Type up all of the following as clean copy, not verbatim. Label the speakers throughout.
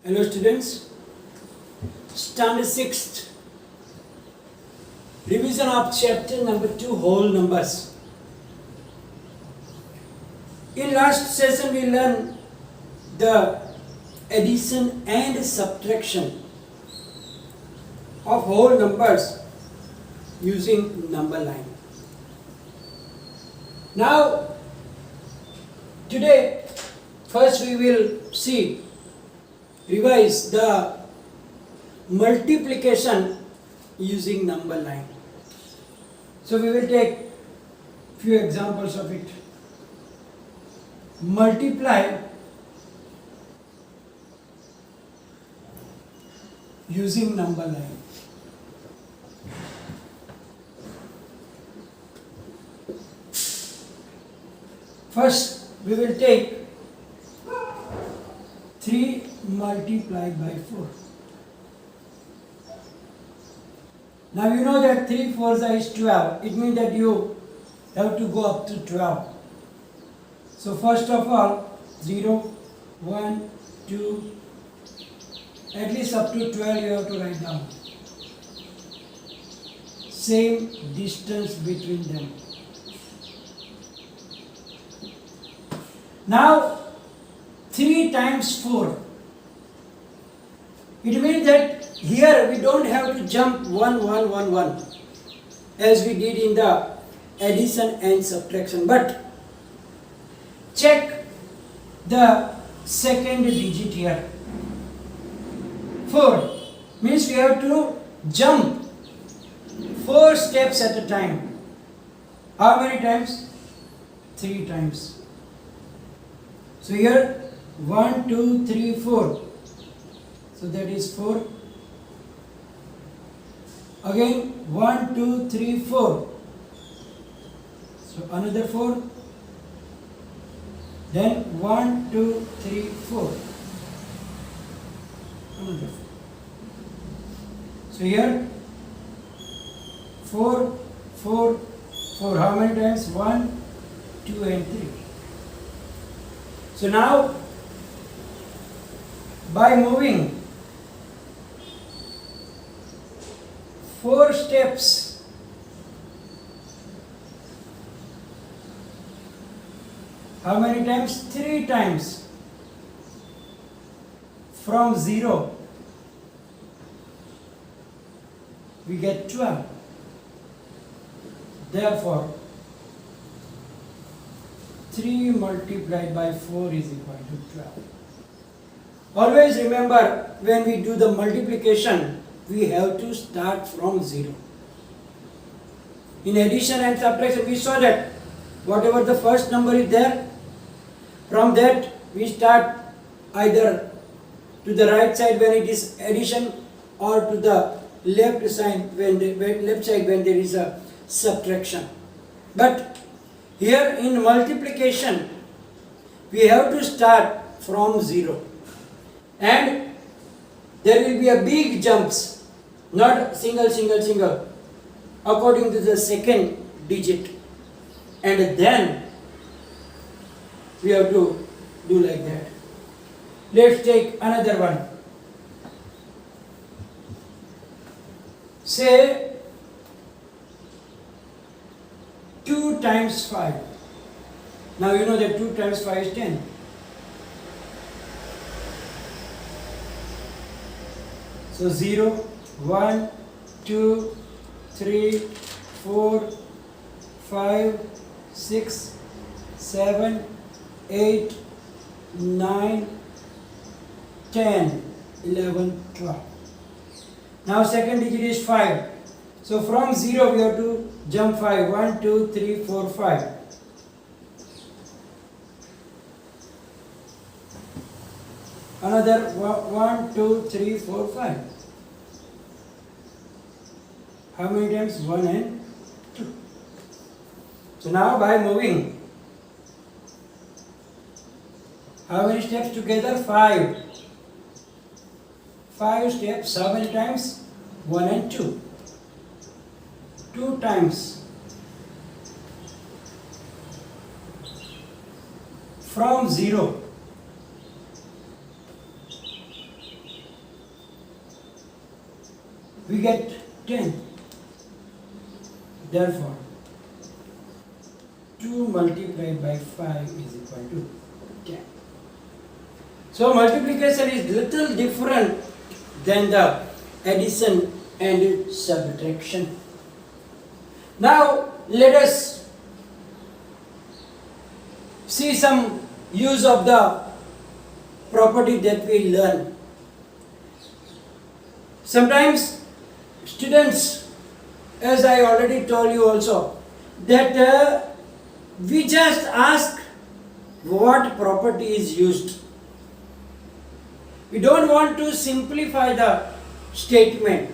Speaker 1: Hello students, standard 6th, revision of chapter number 2, whole numbers. In last session we learned the addition and subtraction of whole numbers using number line. Now today first we will revise the multiplication using number line. So we will take few examples of it. Multiply using number line. First we will take 3 multiplied by 4. Now you know that 3 4s is 12. It means that you have to go up to 12. So first of all 0, 1, 2, at least up to 12 you have to write down. Same distance between them. Now 3 times 4. It means that here we don't have to jump 1, 1, 1, 1 as we did in the addition and subtraction. But check the second digit here. 4 means we have to jump 4 steps at a time. How many times? 3 times. So here 1, 2, 3, 4. So that is 4. Again 1, 2, 3, 4. So another 4. Then 1, 2, 3, 4. Another 4. So here 4, 4, 4. How many times? 1, 2 and 3. So now by moving 4 steps, how many times? 3 times. From 0 we get 12. Therefore 3 multiplied by 4 is equal to 12. Always remember, when we do the multiplication, we have to start from 0. In addition and subtraction, we saw that whatever the first number is there, from that we start either to the right side when it is addition or to the left side when there is a subtraction. But here in multiplication, we have to start from 0. And there will be a big jumps, not single, according to the second digit. And then we have to do like that. Let's take another one. Say 2 times 5. Now you know that 2 times 5 is 10. So 0, 1, 2, 3, 4, 5, 6, 7, 8, 9, 10, 11, 12. Now second digit is 5. So from 0 we have to jump 5. 1, 2, 3, 4, 5. Another 1, 2, 3, 4, 5. How many times? 1 and 2. So now by moving, how many steps together? 5. 5 steps. How many times? 1 and 2. 2 times. From 0 we get 10. Therefore, 2 multiplied by 5 is equal to 10. So multiplication is little different than the addition and subtraction. Now let us see some use of the property that we learn. Sometimes students, as I already told you also, that we just ask what property is used. We don't want to simplify the statement.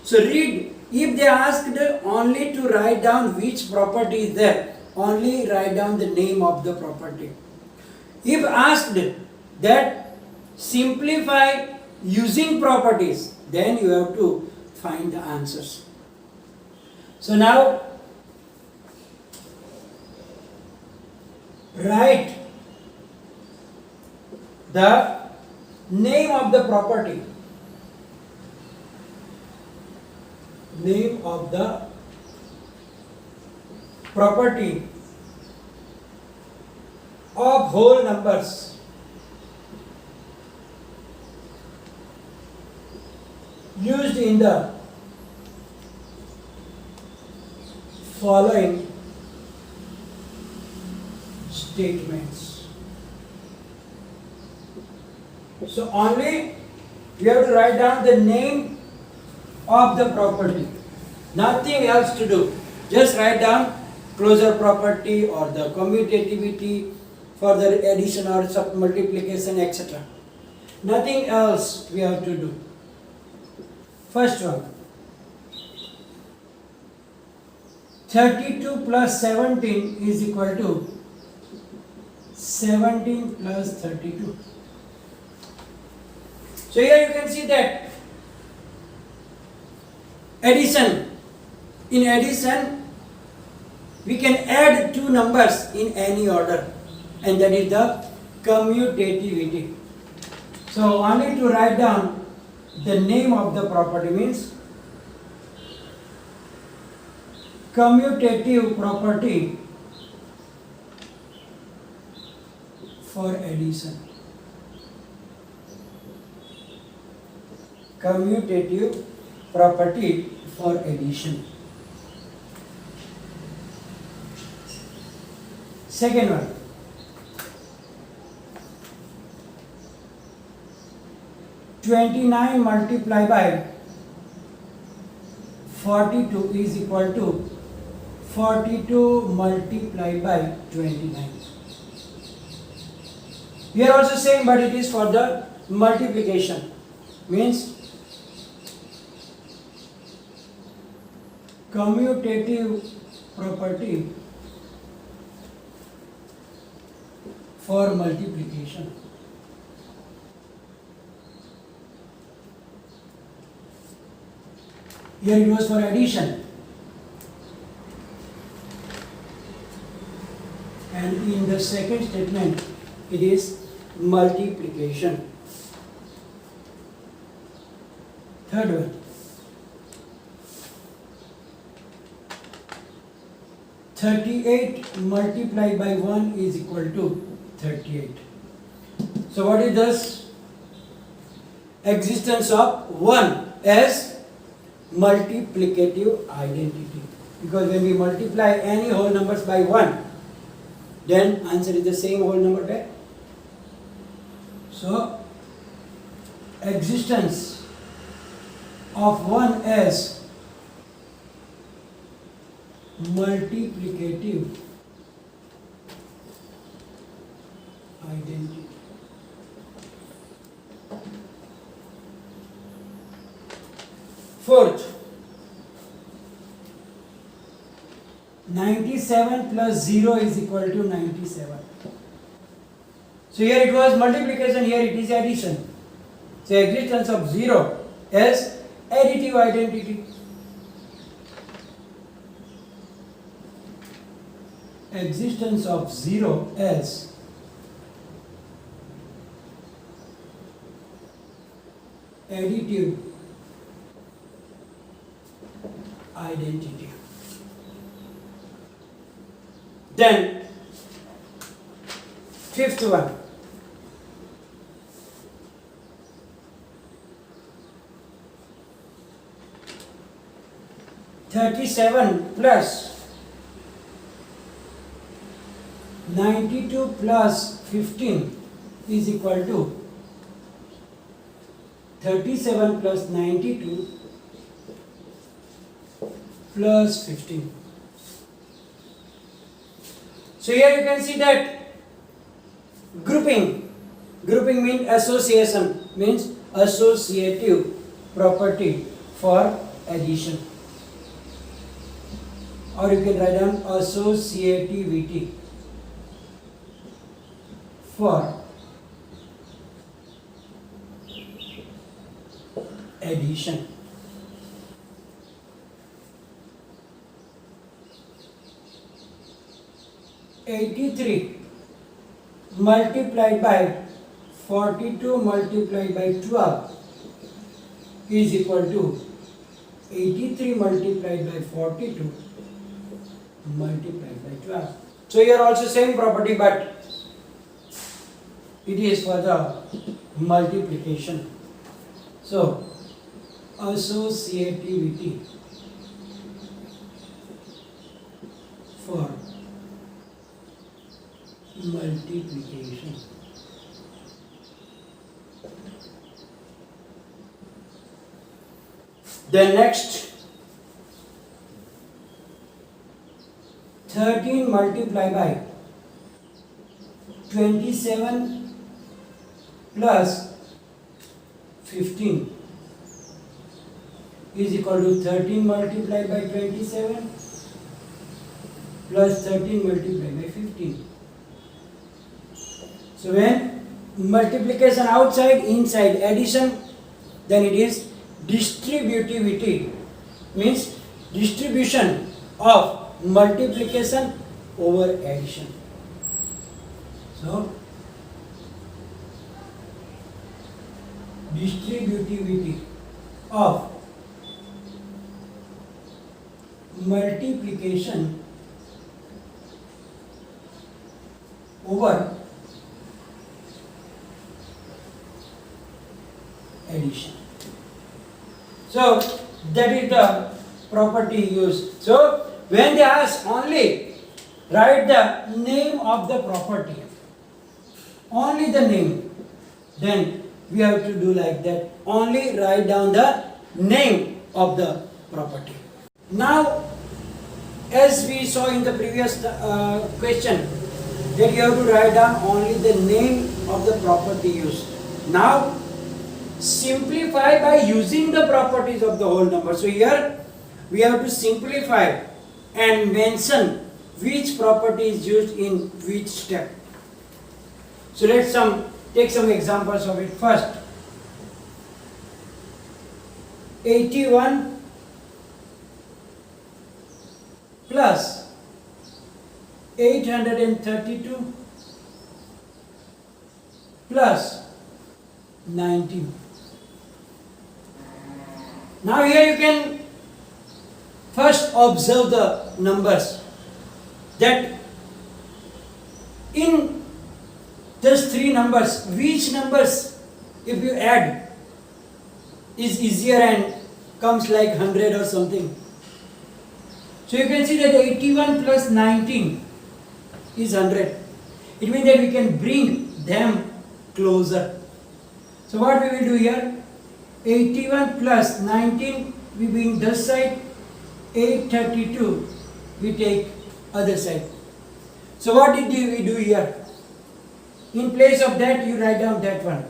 Speaker 1: So read, if they asked only to write down which property is there, only write down the name of the property. If asked that simplify using properties, then you have to find the answers. So now write the name of the property. Name of the property of whole numbers used in the following statements. So only you have to write down the name of the property, nothing else to do. Just write down closure property or the commutativity, further addition or multiplication, etc. Nothing else we have to do. First one, 32 plus 17 is equal to 17 plus 32. So here you can see that addition. In addition, we can add two numbers in any order, and that is the commutativity. So only to write down the name of the property means commutative property for addition. Commutative property for addition. Second one, (29) multiplied by 42 is equal to 42 multiplied by 29. Here also same, but it is for the multiplication. Means commutative property for multiplication. Here it was for addition, and in the second statement it is multiplication. Third one, 38 multiplied by 1 is equal to 38. So what is this? Existence of 1 as multiplicative identity. Because when we multiply any whole numbers by 1, then answer is the same whole number back. So existence of 1 as multiplicative identity. Fourth, 97 plus 0 is equal to 97. So here it was multiplication, here it is addition. So existence of 0 as additive identity. Existence of 0 as additive identity. Then fifth one, (37 plus 92 plus 15 is equal to 37 plus 92 plus 15. So here you can see that grouping means association, means associative property for addition, or you can write down associativity for addition. (83) multiplied by 42 multiplied by 12 is equal to 83 multiplied by 42 multiplied by 12. So here also same property, but it is for the multiplication. So associativity for multiplication. Then next, 13 multiplied by 27 plus 15 is equal to 13 multiplied by 27 plus 13 multiplied by 15. So when multiplication outside, inside, addition, then it is distributivity, means distribution of multiplication over addition. So distributivity of multiplication over addition. So that is the property used. So when they ask, only write the name of the property, only the name, then we have to do like that, only write down the name of the property. Now, as we saw in the previous question, that you have to write down only the name of the property used. Now simplify by using the properties of the whole number. So here we have to simplify and mention which property is used in which step. So let's take some examples of it. First, 81 plus 832 plus 19. Now here you can first observe the numbers, that in these three numbers, which numbers if you add is easier and comes like 100 or something. So you can see that 81 plus 19 is 100. It means that we can bring them closer. So what we will do here, 81 plus 19 we bring this side, 832 we take other side. So what did we do here? In place of that you write down that one.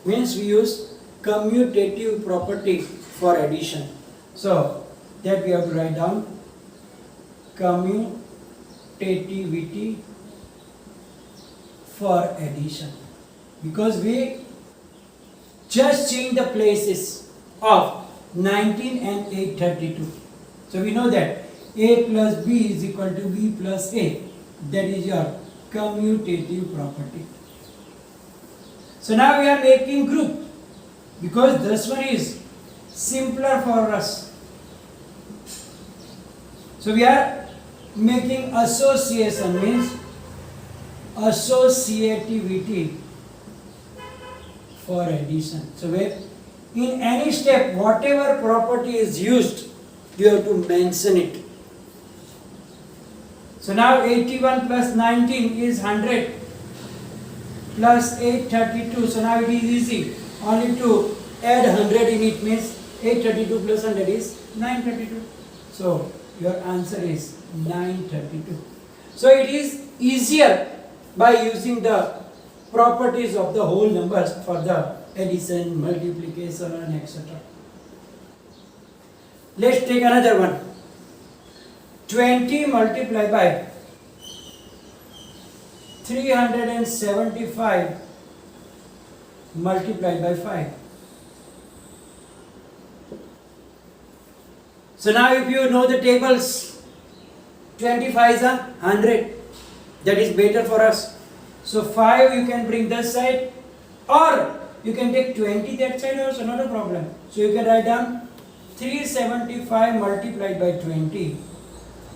Speaker 1: Means we use commutative property for addition. So that we have to write down commutativity for addition, because we just change the places of 19 and 832. So we know that A plus B is equal to B plus A. That is your commutative property. So now we are making group, because this one is simpler for us. So we are making association, means associativity for addition. So where in any step, whatever property is used, you have to mention it. So now 81 plus 19 is 100 plus 832. So now it is easy. Only to add 100 in it, means 832 plus 100 is 932. So your answer is 932. So it is easier by using the properties of the whole numbers for the addition, multiplication, and etc. Let's take another one. 20 multiplied by 375 multiplied by 5. So now if you know the tables, 25 is 100. That is better for us. So 5 you can bring this side, or you can take 20 that side also, not a problem. So you can write down 375 multiplied by 20.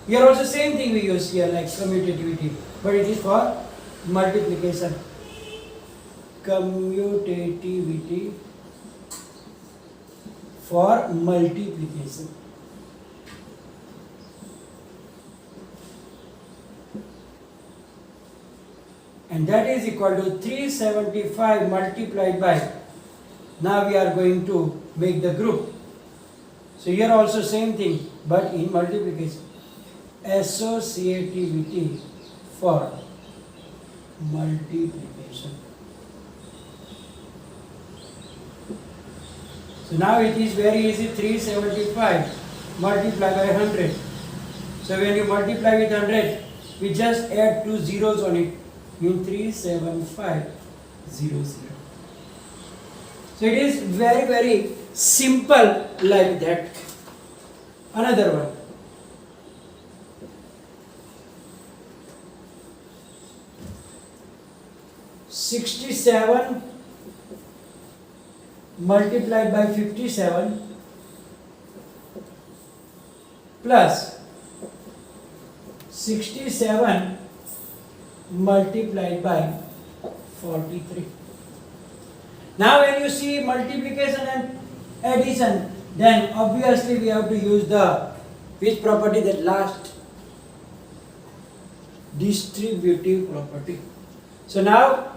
Speaker 1: Here also same thing we use here, like commutativity, but it is for multiplication. Commutativity for multiplication. And that is equal to 375 multiplied by, now we are going to make the group. So here also same thing, but in multiplication. Associativity for multiplication. So now it is very easy, 375 multiplied by 100. So when you multiply with 100, we just add 2 zeros on it, mean 37500. So it is very, very simple like that. Another one. 67 multiplied by 57 plus 67 multiplied by 43. Now when you see multiplication and addition, then obviously we have to use the which property, that last, distributive property. So now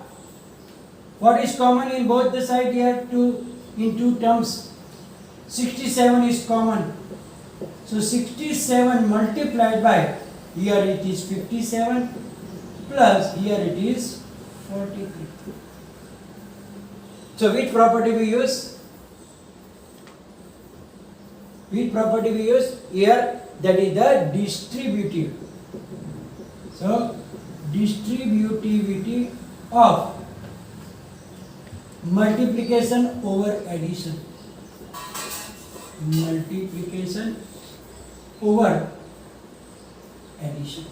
Speaker 1: what is common in both the side here, in two terms? 67 is common. So 67 multiplied by, here it is 57 plus here it is 43. So which property we use? Which property we use? Here, that is the distributive. So distributivity of multiplication over addition. Multiplication over addition.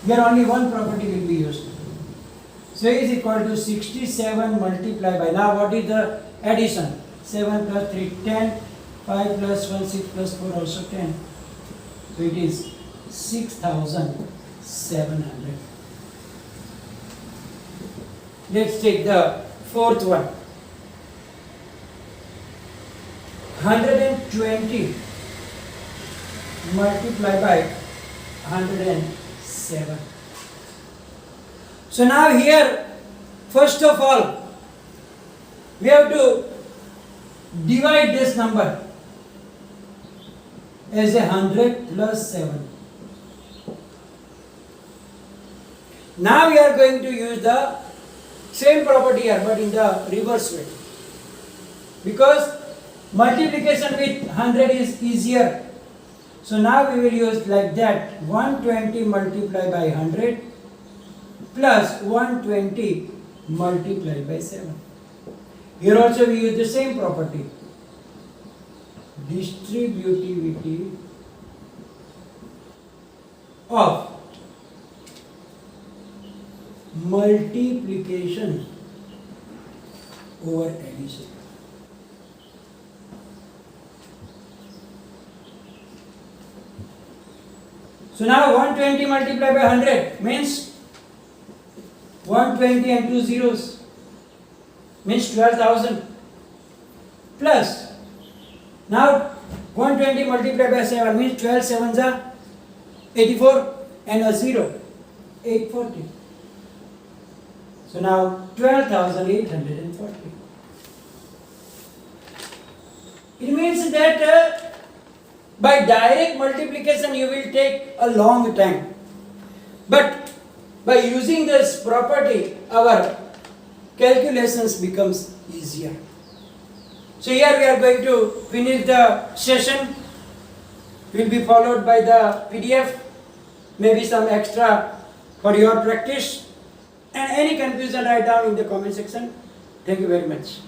Speaker 1: Here only one property will be used. So is equal to 67 multiplied by, now what is the addition? 7 plus 3, 10, 5 plus 1, 6 plus 4 also 10. So it is 6,700. Let's take the fourth one. 120 multiplied by 107. So now here, first of all, we have to divide this number as 100 plus 7. Now we are going to use the same property here, but in the reverse way. Because multiplication with 100 is easier. So now we will use like that, 120 multiplied by 100 plus 120 multiplied by 7. Here also we use the same property. Distributivity of multiplication over addition. So now 120 multiplied by 100 means 120 and 2 zeros means 12,000 plus now 120 multiplied by 7 means 12 sevens are 84 and a 0 840. So now 12,840. It means that by direct multiplication you will take a long time. But by using this property our calculations becomes easier. So here we are going to finish the session. Will be followed by the PDF, maybe some extra for your practice, and any confusion write down in the comment section. Thank you very much.